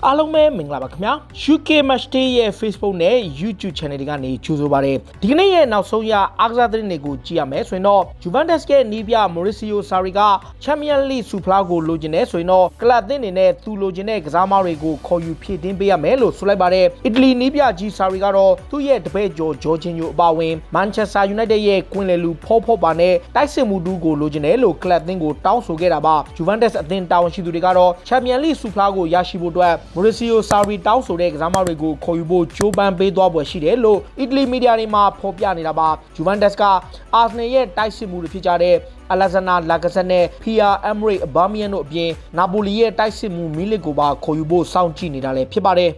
အားလုံးပဲမင်္ဂလာပါခင်ဗျာ UK Match Day ရဲ့ Facebook နဲ့ YouTube Channel တွေကနေကြိုဆိုပါရစေဒီကနေ့ရဲ့နောက်ဆုံးရအားကစားသတင်းတွေကိုကြည့်ရမယ်ဆိုရင်တော့ Juventus ရဲ့နီးပြ Maurizio Sarri က Champions League ဆုဖလားကိုလိုချင်တယ်ဆိုရင်တော့ကလပ်အသင်းတွေနဲ့သူလိုချင်တဲ့ကစားသမားတွေကိုခေါ်ယူဖြည့်တင်းပေးရမယ်လို့ဆိုလိုက်ပါတယ်အီတလီနီးပြကြီး Sarri ကတော့သူ့ရဲ့တပည့်ကျော် Jorginho အပါအဝင် Manchester United ရဲ့ကွင်းလယ်လူဖောပါနဲ့တိုက်စစ်မှုတူကိုလိုချင်တယ်လို့ကလပ်အသင်းကိုတောင်းဆိုခဲ့တာပါ Juventus အသင်းတာဝန်ရှိသူတွေကတော့ Champions League ဆုဖလားကိုရရှိဖို့အတွက် Maurizio Sarri တောင်းဆိုတဲ့ကစားသမားတွေကိုခေါ်ယူဖို့ကြိုးပမ်းပေးသွားပွဲရှိတယ်လို့အီတလီမီဒီယာတွေမှာဖော်ပြနေတာပါ Juventus က Arsenal ရဲ့တိုက်စစ်မှုတွေဖြစ်ကြတဲ့ Alexander Lacazette နဲ့ Pierre-Emerick Aubameyang တို့အပြင် Napoli ရဲ့တိုက်စစ်မှု Milik ကိုပါခေါ်ယူဖို့စောင့်ကြည့်နေတာလည်းဖြစ်ပါတယ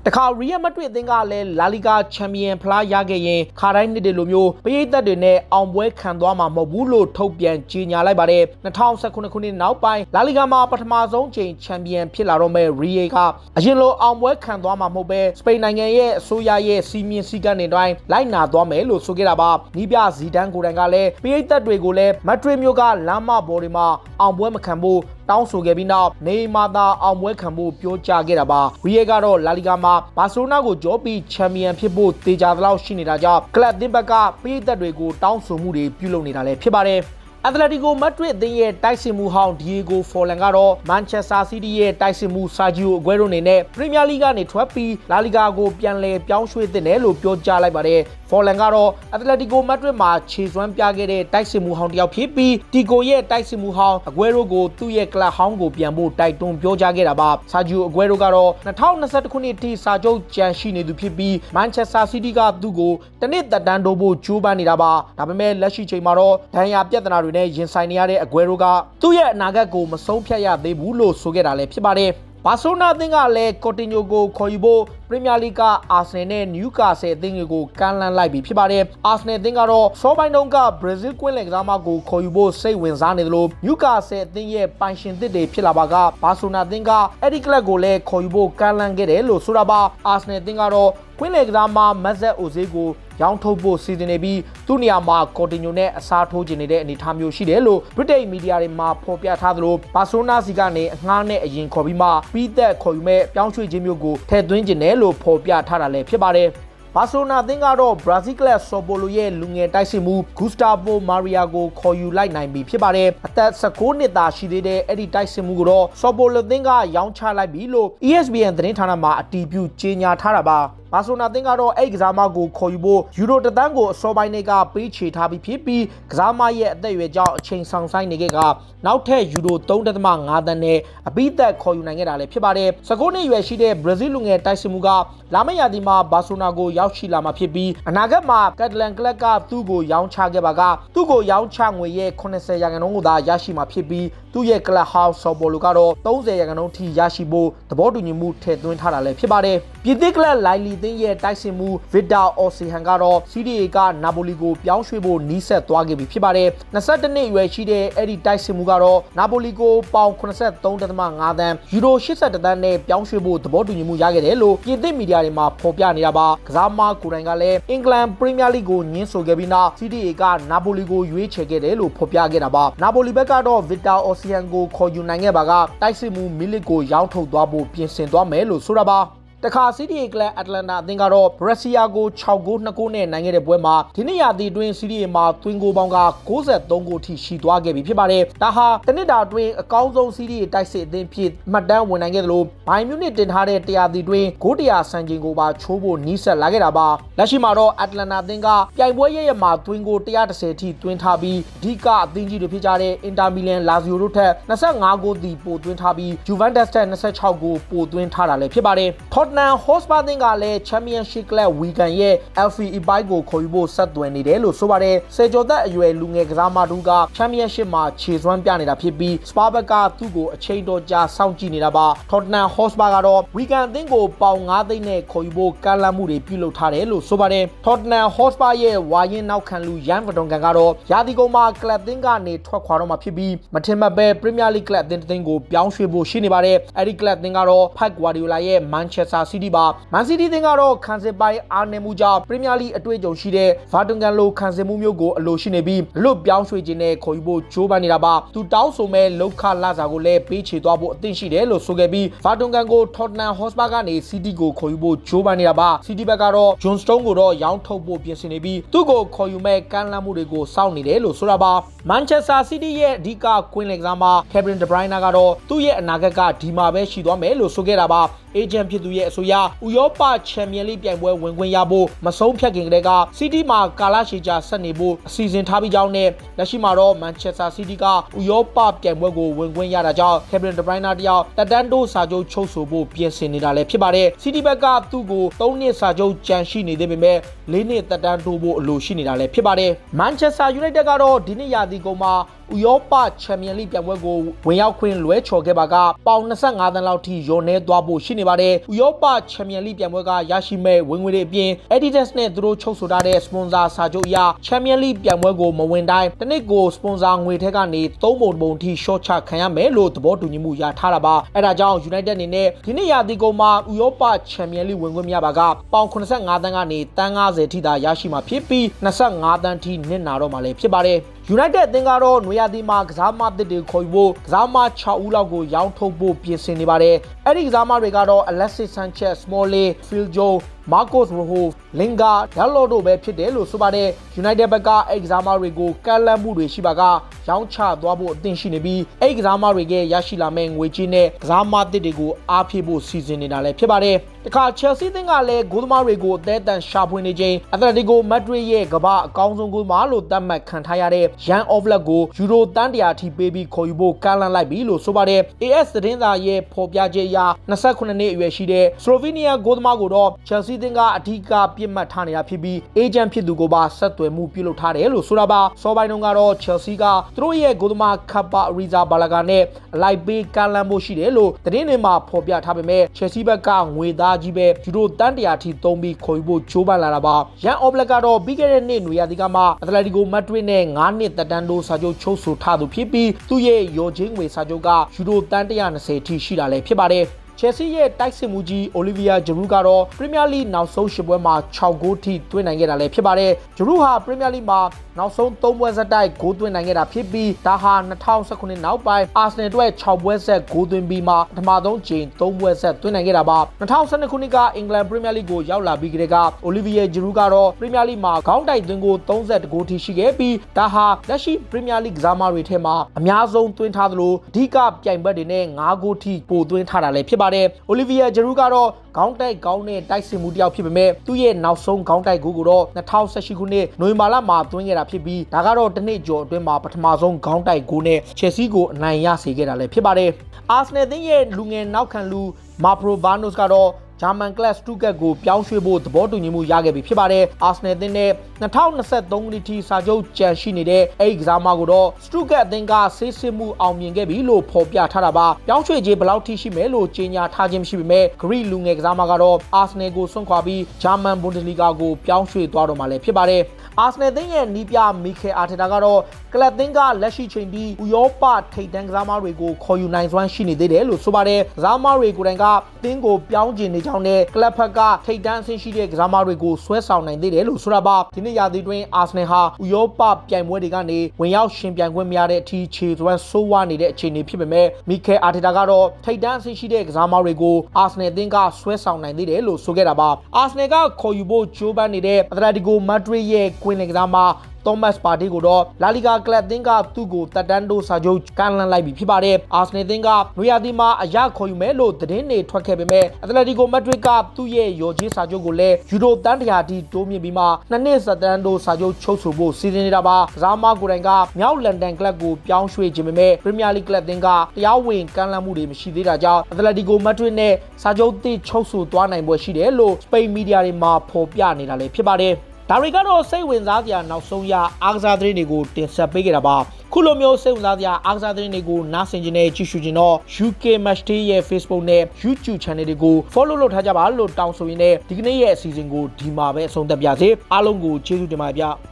်တခါ Real Madrid အသင်းကလည်း La Liga Champion ဖလားရခဲ့ရင်ခါတိုင်းနှစ်တွေလိုမျိုးပရိသတ်တွေနဲ့အောင်ပွဲခံသွားမှာမဟုတ်ဘူးလို့ထုတ်ပြန်ကြေညာလိုက်ပါတယ်2019ခုနှစ်နောက်ပိုင်း La Liga မှာပထမဆုံးချိန် Champion ဖြစ်လာတော့မဲ့ Real ကအရင်လိုအောင်ပွဲခံသွားမှာမဟုတ်ပဲစပိန်နိုင်ငံရဲ့အစိုးရရဲ့စီမင်းစည်းကမ်းတွေတိုင်းလိုက်နာသွားမယ်လို့ဆိုခဲ့တာပါနီးပြဇီဒန်ကိုယ်တိုင်ကလည်းပရိသတ်တွေကိုလည်း Madrid မြို့ကလမ်းမပေါ်တွေမှာအောင်ပွဲမခံဖို့တောင်းဆိုခဲ့ပြီးနောက်နေမာသာအောင်ပွဲခံဖို့ပြောကြားခဲ့တာပါရီယေကတော့လာလီဂါမှာဘာစီလိုနာကိုကြောပြီးချန်ပီယံဖြစ်ဖို့တေချာသလောက်ရှိနေတာကြောင့်ကလပ်သင်းဘက်ကပြည်သက်တွေကိုတောင်းဆိုမှုတွေပြုလုပ်နေတာလည်းဖြစ်ပါတယ်Atletico Madrid အသင်းရဲ့တိုက်စစ်မှုဟောင်း Diego Forlan ကတော့ Manchester City ရဲ့တိုက်စစ်မှု Sergio Aguero အနေနဲ့ Premier League ကနေထွက်ပြီး La Liga ကိုပြန်လည်ပြောင်းရွှေ့သင့်တယ်လို့ပြောကြားလိုက်ပါတယ်။ Forlan ကတော့ Atletico Madrid မှာခြေစွမ်းပြခဲ့တဲ့တိုက်စစ်မှုဟောင်းတစ်ယောက်ဖြစ်ပြီး Tico ရဲ့တိုက်စစ်မှုဟောင်း Aguero ကိုသူ့ရဲ့ကလပ်ဟောင်းကိုပြန်ဖို့တိုက်တွန်းပြောကြားခဲ့တာပါ။ Sergio Aguero ကတော့2021ခုနှစ်ထိစာချုပ်ကြံရှိနေသူဖြစ်ပြီး Manchester City ကသူ့ကိုတစ်နှစ်သက်တမ်းတိုးဖို့ကြိုးပမ်းနေတာပါ။ဒါပေမဲ့လက်ရှိချိန်မှာတော့ဒဏ်ရာပြဿနာတွေနဲ့ရင်ဆိုင်နေရတဲ့ Aguero ကသူ့ရဲ့အနာဂတ်ကိုမဆုံးဖြတ်ရသေးဘူးလို့ဆိုခဲ့တာလည်းဖြစ်ပါတယ်။ဘာစီလိုနာအသင်းကလည်း Coutinho ကိုခေါ်ယူဖို့ Premier League က Arsenal နဲ့ Newcastle အသင်းတွေကိုကမ်းလှမ်းလိုက်ပြီးဖြစ်ပါတယ်။ Arsenal အသင်းကတော့စောပိုင်းတုန်းက Brazil ကွင်းလယ်ကစားသမားကိုခေါ်ယူဖို့စိတ်ဝင်စားနေသလို Newcastle အသင်းရဲ့ပိုင်ရှင်သစ်တွေဖြစ်လာပါကဘာစီလိုနာအသင်းကအဲ့ဒီကလပ်ကိုလည်းခေါ်ယူဖို့ကမ်းလှမ်းခဲ့တယ်လို့ဆိုတာပါ။ Arsenal အသင်းကတော့ကွင်းလယ်ကစားသမား Mesut Ozil ကိုရောင်းထုတ်ဖို့စီစဉ်နေပြီးသူ့နေရာမှာ Coutinho နဲ့အစားထိုးခြင်းနေတဲ့အနေအထားမျိုးရှိတယ်လို့ British မီဒီယာတွေမှာဖော်ပြထားသလိုဘာစီလိုနာစီကနေအငှားနဲ့အရင်ခေါ်ပြီးမှပြီးသက်ခေါ်ယူမဲ့ပြောင်းရွှေ့ခြင်းမျိုးကိုထည့်သွင်းခြင်းတယ်လို့ဖော်ပြထားတာလည်းဖြစ်ပါတယ်ဘာစီလိုနာအသင်းကတော့ဘရာဇီးကလပ်ဆော်ပိုလိုရဲ့လူငယ်တိုက်စစ်မှုဂူစတာဗိုမာရီယာကိုခေါ်ယူလိုက်နိုင်ပြီဖြစ်ပါတယ်အသက်19နှစ်သာရှိသေးတဲ့အဲ့ဒီတိုက်စစ်မှုကိုတော့ဆော်ပိုလိုအသင်းကရောင်းချလိုက်ပြီလို့ ESPN သတင်းဌာနမှအတည်ပြုကြေညာထားတာပါဘာစီလိုနာအသင်းကတော့အဲ့ကစားမကိုခေါ်ယူဖို့ယူရို1သန်းကိုအစောပိုင်းတွေကပေးချေထားပြီးဖြစ်ပြီးကစားမရဲ့အသက်အရွယ်ကြောင့်အချိန်ဆောင်ဆိုင်နေခဲ့ကနောက်ထပ်ယူရို3.5သန်းနဲ့အပိသက်ခေါ်ယူနိုင်ခဲ့တာလည်းဖြစ်ပါတယ်19နှစ်အရွယ်ရှိတဲ့ဘရာဇီးလူငယ်တိုက်စစ်မှုကလာမယ့်ရာသီမှာဘာစီလိုနာကိုရောက်ရှိလာမှာဖြစ်ပြီးအနာဂတ်မှာကက်တလန်ကလပ်ကသူ့ကိုရောင်းချခဲ့ပါကသူ့ကိုရောင်းချငွေရဲ့80%ကိုသာရရှိမှာဖြစ်ပြီးသူ့ရဲ့ကလပ်ဟောင်းဆော်ပိုလိုကတော့30%ထိရရှိဖို့သဘောတူညီမှုထည့်သွင်းထားတာလည်းဖြစ်ပါတယ်ပြည်သစ်ကလပ်လိုင်လီသင်းရဲ့တိုက်စစ်မှုဗစ်တာအော်စီဟန်ကတော့ CDA ကနာပိုလီကိုပြောင်းရွှေ့ဖို့နီးစပ်သွားခဲ့ပြီဖြစ်ပါတယ်22နှစ်အရွယ်ရှိတဲ့အဲ့ဒီတိုက်စစ်မှုကတော့နာပိုလီကိုပေါင်83.5သန်းယူရို81သန်းနဲ့ပြောင်းရွှေ့ဖို့သဘောတူညီမှုရခဲ့တယ်လို့ပြည်သစ်မီဒီယာတွေမှာဖော်ပြနေတာပါကစားမကိုယ်တိုင်ကလည်းအင်္ဂလန်ပရီးမီးယားလိဂ်ကိုညှင်းဆိုခဲ့ပြီးနောက် CDA ကနာပိုလီကိုရွေးချယ်ခဲ့တယ်လို့ဖော်ပြခဲ့တာပါနာပိုလီဘက်ကတော့ဗစ်တာအော်စီဟန်ကိုခေါ်ယူနိုင်ခဲ့ပါကတိုက်စစ်မှုမီလစ်ကိုရောင်းထုတ်သွားဖို့ပြင်ဆင်သွားမယ်လို့ဆိုတာပါတခါ CDA ကလပ်အတလန်တာအသင်းကတော့ဘရက်ဆီယာကို6ဂိုး2ဂိုးနဲ့နိုင်ခဲ့တဲ့ပွဲမှာဒီနေ့ရာသီအတွင်း CDA မှာသွင်းဂိုးပေါင်းက63ဂိုးထိရှိသွားခဲ့ပြီဖြစ်ပါတယ်။ဒါဟာတနစ်တာအတွင်းအကောင်းဆုံး CDA တိုက်စစ်အသင်းဖြစ်မှတ်တမ်းဝင်နိုင်ခဲ့သလိုဘိုင်မြူနစ်တင်ထားတဲ့တရားသီအတွင်းဂိုး100စံချိန်ကိုပါချိုးဖို့နီးစပ်လာခဲ့တာပါ။လက်ရှိမှာတော့အတလန်တာအသင်းကပြိုင်ပွဲရဲ့မှာသွင်းဂိုး130ထိသွင်းထားပြီးအဓိကအသင်းကြီးတွေဖြစ်ကြတဲ့အင်တာမီလန်လာဇီယိုတို့ထက်25ဂိုးတီပိုသွင်းထားပြီးဂျူဗန်တက်စ်ထက်26ဂိုးပိုသွင်းထားတာလည်းဖြစ်ပါတယ်။ Tottenham Hotspur အသင်းကလည်း Championship Club Wigan ရဲ့ Alfie Epay ကိုခေါ်ယူဖို့ဆက်သွယ်နေတယ်လို့ဆိုပါတယ်။ဆယ်ကျော်သက်အရွယ်လူငယ်ကစားမတို့က Championship မှာခြေစွမ်းပြနေတာဖြစ်ပြီး Spurs ဘက်ကသူ့ကိုအချိန်တော်ကြာစောင့်ကြည့်နေတာပါ။ Tottenham Hotspur ကတော့ Wigan အသင်းကိုပေါင်9သိန်းနဲ့ခေါ်ယူဖို့ကမ်းလှမ်းမှုတွေပြုလုပ်ထားတယ်လို့ဆိုပါတယ်။ Tottenham Hotspur ရဲ့ဝါရင်နောက်ခံလူရန်ဗဒွန်ကန်ကတော့ရာသီကုန်မှာကလပ်အသင်းကနေထွက်ခွာတော့မှာဖြစ်ပြီးမထင်မှတ်ပဲ Premier League ကလပ်အသင်းကိုပြောင်းရွှေ့ဖို့ရှိနေပါတယ်။အဲဒီကလပ်အသင်းကတော့ Pep Guardiola ရဲ့ Manchester City ပါ Man City တင်ကတော့ခန်းစစ်ပိုင်းအားနည်းမှုကြောင့် Premier League အတွေ့အကြုံရှိတဲ့ Vertonghen လိုခန်းစစ်မှုမျိုးကိုအလိုရှိနေပြီးလွတ်ပြောင်းရွှေ့ခြင်းနဲ့ခေါ်ယူဖို့ကြိုးပမ်းနေတာပါသူတောင်းဆိုမဲ့လောက်ခလာစာကိုလည်းပေးချေသွားဖို့အသင့်ရှိတယ်လို့ဆိုခဲ့ပြီး Vertonghen ကို Tottenham Hotspur ကနေ City ကိုခေါ်ယူဖို့ကြိုးပမ်းနေတာပါ City ဘက်ကတော့ John Stone ကိုတော့ရောင်းထုတ်ဖို့ပြင်ဆင်နေပြီးသူ့ကိုခေါ်ယူမဲ့ကမ်းလှမ်းမှုတွေကိုစောင့်နေတယ်လို့ဆိုတာပါ Manchester City ရဲ့အဓိကကွင်းလယ်ကစားမ Kevin De Bruyne ကတော့သူ့ရဲ့အနာဂတ်ကဒီမှာပဲရှိသွားမယ်လို့ဆိုခဲ့တာပါအေဂျင့်ဖြစ်သူရဲ့အဆိုအရဥရောပချန်ပီယံလိပြိုင်ပွဲဝင်ခွင့်ရဖို့မဆုံးဖြတ်ခင်ကတည်းက City မှာကာလရှည်ကြာဆက်နေဖို့အစီအစဉ်ထားပြီးကြောင်းနဲ့လက်ရှိမှာတော့ Manchester City ကဥရောပပြိုင်ပွဲကိုဝင်ခွင့်ရတာကြောင့် Kevin De Bruyne တယောက်တက်တန်းတိုးစာချုပ်ချုပ်ဆိုဖို့ပြင်ဆင်နေတာလည်းဖြစ်ပါတယ် City ဘက်ကသူ့ကို3နှစ်စာချုပ်ကြန့်ရှိနေသေးပေမဲ့4နှစ်တက်တန်းတိုးဖို့အလိုရှိနေတာလည်းဖြစ်ပါတယ် Manchester United ကတော့ဒီနှစ်ရာသီကုန်မှာဥရောပချန်ပီယံလိပြိုင်ပွဲကိုဝင်ရောက်ခွင့်လွဲချော်ခဲ့ပါကပေါင်25သန်းလောက်ထိလျော့နေသွားဖို့ရှိနေပါတယ်ဥရောပချန်ပီယံလိပြိုင်ပွဲကရရှိမဲ့ဝင်ငွေတွေအပြင် Adidas နဲ့သူတို့ချုပ်ဆိုထားတဲ့ sponsor စာချုပ်အရချန်ပီယံလိပြိုင်ပွဲကိုမဝင်တိုင်းတစ်နှစ်ကို sponsor ငွေထက်ကနေ3ပုံထိ short ချခံရမယ်လို့သဘောတူညီမှုရထားတာပါအဲဒါကြောင့် United အနေနဲ့ဒီနှစ်ရာသီကုန်မှာဥရောပချန်ပီယံလိဝင်ခွင့်မရပါကပေါင်85သန်းကနေတန်း90ထိသာရရှိမှာဖြစ်ပြီး25သန်းထိနစ်နာတော့မှာလည်းဖြစ်ပါတယ်United အသင်းကတော့နွေရာသီမှာကစားမသစ်တွေခေါ်ယူဖို့ကစားမ6ဦးလောက်ကိုရောင်းထုတ်ဖို့ပြင်ဆင်နေပါတယ်။အဲ့ဒီကစားမတွေကတော့ Alexis Sanchez, Smalling, Phil Jones, Marcos Rojo, Lingard, Dalot တို့ပဲဖြစ်တယ်လို့ဆိုပါတယ်။ United ဘက်ကအဲ့ကစားမတွေကိုကမ်းလှမ်းမှုတွေရှိပါကရောင်းချသွားဖို့အသင့်ရှိနေပြီးအဲ့ကစားမတွေကရရှိလာမဲ့ငွေကြေးနဲ့ကစားမသစ်တွေကိုအားဖြည့်ဖို့စီစဉ်နေတာလည်းဖြစ်ပါတယ်။တခါ Chelsea အသင်းကလည်းဂိုးသမားတွေကိုအသေးအတန်ရှာဖွေနေချိန် Atletico Madrid ရဲ့ကမ္ဘာအကောင်းဆုံးဂိုးသမားလို့သတ်မှတ်ခံထားရတဲ့ Jan Oblak ကိုယူရိုတန်း100ထိပေးပြီးခေါ်ယူဖို့ကမ်းလှမ်းလိုက်ပြီလို့ဆိုပါတယ် AS သတင်းစာရဲ့ဖော်ပြချက်အရ28နှစ်အရွယ်ရှိတဲ့ Slovenia ဂိုးသမားကိုတော့ Chelsea သင်းကအဓိကပြစ်မှတ်ထားနေတာဖြစ်ပြီး agent ဖြစ်သူကိုပါဆက်သွယ်မှုပြုလုပ်ထားတယ်လို့ဆိုတာပါစောပိုင်းတုန်းကတော့ Chelsea ကသူတို့ရဲ့ဂိုးသမား Kepa Arrizabalaga နဲ့အလိုက်ပေးကမ်းလှမ်းဖို့ရှိတယ်လို့သတင်းတွေမှာဖော်ပြထားပေမဲ့ Chelsea ဘက်ကငွေသားကြီးပဲယူရိုတန်း100ထိသုံးပြီးခေါ်ယူဖို့ကြိုးပမ်းလာတာပါ Jan Oblak ကတော့ပြီးခဲ့တဲ့နှစ်နွေရာသီကမှ Atletico Madrid နဲ့9နှစ်သက်တမ်းတိုးစာချုပ်ချုပ်ဆိုထားသူဖြစ်ပြီးသူ့ရဲ့ရော်ချင်းငွေစာချုပ်ကယူရိုတန်း120ထိရှိတာလည်းဖြစ်ပါတယ်Chelsea ရဲ့တိုက်စစ်မှုကြီး Olivier Giroud ကတော့ Premier League နောက်ဆုံး10ပွဲမှာ6ဂိုးထိသွင်းနိုင်ခဲ့တာလည်းဖြစ်ပါတယ်။ Giroud ဟာ Premier League မှာနောက်ဆုံး3ပွဲဆက်တိုက်ဂိုးသွင်းနိုင်ခဲ့တာဖြစ်ပြီးဒါဟာ2019နောက်ပိုင်း Arsenal အတွက်6ပွဲဆက်ဂိုးသွင်းပြီးမှပထမဆုံးချိန်3ပွဲဆက်သွင်းနိုင်ခဲ့တာပါ2012ခုနှစ်က England Premier League ကိုရောက်လာပြီးကတည်းက Olivier Giroud ကတော့ Premier League မှာခေါင်းတိုက်သွင်းဂိုး30ဂိုးထိရှိခဲ့ပြီးဒါဟာလက်ရှိ Premier League ကစားမတွေထဲမှာအများဆုံးသွင်းထားသလိုအဓိကပြိုင်ဘက်တွေနဲ့9ဂိုးထိပိုသွင်းထားတာလည်းဖြစ်ပါတယ်Olivier Giroud ကတော့ခေါင်းတိုက်ကောင်းတဲ့တိုက်စစ်မှုတစ်ယောက်ဖြစ်ပေမဲ့သူ့ရဲ့နောက်ဆုံးခေါင်းတိုက်ဂိုးကိုတော့2018ခုနှစ်နိုဝင်ဘာလမှာသွင်းခဲ့တာဖြစ်ပြီးဒါကတော့တစ်နှစ်ကျော်အတွင်းမှာပထမဆုံးခေါင်းတိုက်ဂိုးနဲ့ Chelsea ကိုအနိုင်ရစေခဲ့တာလည်းဖြစ်ပါတယ်။ Arsenal သင်းရဲ့လူငယ်နောက်ခံလူ Mavropanos ကတော့ဂျာမန်ကလပ်စတူဂတ်ကိုပြောင်းရွှေ့ဖို့သဘောတူညီမှုရခဲ့ပြီဖြစ်ပါတယ်။ Arsenal အသင်းနဲ့2023ခုနှစ်ထိစာချုပ်ကြန့်ရှိနေတဲ့အဲ့ဒီကစားမကိုတော့စတူဂတ်အသင်းကဆေးစစ်မှုအောင်မြင်ခဲ့ပြီလို့ဖော်ပြထားတာပါ။ပြောင်းရွှေ့ခြင်းဘယ်လောက်ထိရှိမယ်လို့ကြေညာထားခြင်းမရှိပေမဲ့ Greek လူငယ်ကစားမကတော့ Arsenal ကိုဆွန့်ခွာပြီးဂျာမန်ဘွန်ဒစလီဂါကိုပြောင်းရွှေ့သွားတော့မှလည်းဖြစ်ပါတယ်။ Arsenal အသင်းရဲ့နီးပြမီခဲအာတီတာကတော့ကလပ်အသင်းကလက်ရှိချိန်ထိဥရောပထိပ်တန်းကစားမတွေကိုခေါ်ယူနိုင်စွမ်းရှိနေသေးတယ်လို့ဆိုပါတယ်။ကစားမတွေကိုယ်တိုင်ကအသင်းကိုပြောင်းကျင်နေကြောင်းနဲ့ကလပ်ဖက်ကထိပ်တန်းအဆင့်ရှိတဲ့ကစားမတွေကိုဆွဲဆောင်နိုင်သေးတယ်လို့ဆိုတာပါဒီနေ့ရာသီတွင် Arsenal ဟာဥရောပပြိုင်ပွဲတွေကနေဝင်ရောက်ရှင်ပြိုင်ခွင့်မရတဲ့အထိခြေစွမ်းဆိုးဝါးနေတဲ့အခြေအနေဖြစ်ပေမဲ့မီခဲအာတီတာကတော့ထိပ်တန်းအဆင့်ရှိတဲ့ကစားမတွေကို Arsenal အသင်းကဆွဲဆောင်နိုင်သေးတယ်လို့ဆိုခဲ့တာပါ Arsenal ကခေါ်ယူဖို့ကြိုးပမ်းနေတဲ့ Atletico Madrid ရဲ့ကွင်းလယ်ကစားမThomas Partey ကိုတော့ La Liga ကလပ်အသင်းကသူ့ကိုတက်တန်းတိုးစာချုပ်ကမ်းလှမ်းလိုက်ပြီဖြစ်ပါတယ်။ Arsenal အသင်းကနွေရာသီမှာအရခေါ်ယူမယ်လို့သတင်းတွေထွက်ခဲ့ပေမဲ့ Atletico Madrid ကသူ့ရဲ့ရော်ချင်းစာချုပ်ကိုလည်းယူရိုတန်း100ထိတိုးမြင့်ပြီးမှ2နှစ်သက်တမ်းတိုးစာချုပ်ချုပ်ဆိုဖို့စီစဉ်နေတာပါ။ကစားမကိုယ်တိုင်ကမြောက်လန်ဒန်ကလပ်ကိုပြောင်းရွှေ့ခြင်းပေမဲ့ Premier League ကလပ်အသင်းကတရားဝင်ကမ်းလှမ်းမှုတွေမရှိသေးတာကြောင့် Atletico Madrid နဲ့စာချုပ်သစ်ချုပ်ဆိုသွားနိုင်ပွဲရှိတယ်လို့ Spain Media တွေမှာဖော်ပြနေတာလည်းဖြစ်ပါတယ်။ဒါတွေကတော့စိတ်ဝင်စားစရာနောက်ဆုံးရအားကစားသတင်းတွေကိုတင်ဆက်ပေးခဲ့တာပါခုလိုမျိုးစိတ်ဝင်စားစရာအားကစားသတင်းတွေကိုနားဆင်ခြင်းနဲ့ကြည့်ရှုခြင်းတော့ UK Matchday ရဲ့ Facebook နဲ့ YouTube Channel တွေကို Follow လုပ်ထားကြပါလို့တောင်းဆိုရင်းနဲ့ဒီကနေ့ရဲ့အစီအစဉ်ကိုဒီမှာပဲအဆုံးသတ်ပါရစေအားလုံးကိုကျေးဇူးတင်ပါတယ်ဗျ